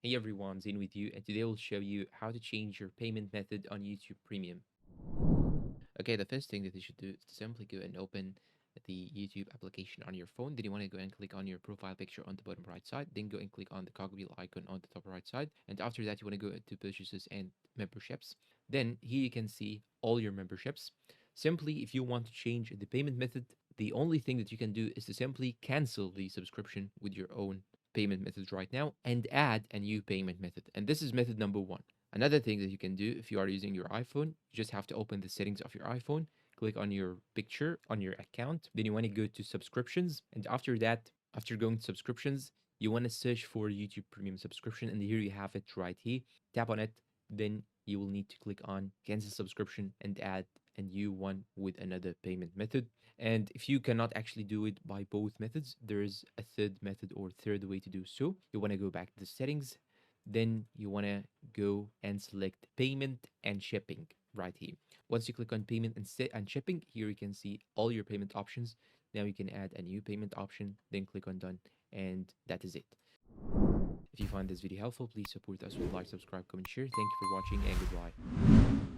Hey everyone, Zane with you, and today I'll show you how to change your payment method on YouTube Premium. Okay, the first thing that you should do is to simply go and open the YouTube application on your phone. Then you want to go and click on your profile picture on the bottom right side. Then go and click on the cogwheel icon on the top right side. And after that, you want to go into purchases and memberships. Then here you can see all your memberships. Simply, if you want to change the payment method, the only thing that you can do is to simply cancel the subscription with your own payment methods right now and add a new payment method. And this is method number one. Another thing that you can do if you are using your iPhone, you just have to open the settings of your iPhone, click on your picture on your account. Then you want to go to subscriptions. And after that, after going to subscriptions, you want to search for YouTube Premium subscription. And here you have it right here. Tap on it. Then you will need to click on cancel subscription and add a new one with another payment method. And if you cannot actually do it by both methods, there is a third method or third way to do so. You want to go back to the settings, then you want to go and select payment and shipping right here. Once you click on payment and shipping, here you can see all your payment options. Now you can add a new payment option, then click on done, and that is it. If you find this video helpful, please support us with like, subscribe, comment, share. Thank you for watching, and goodbye.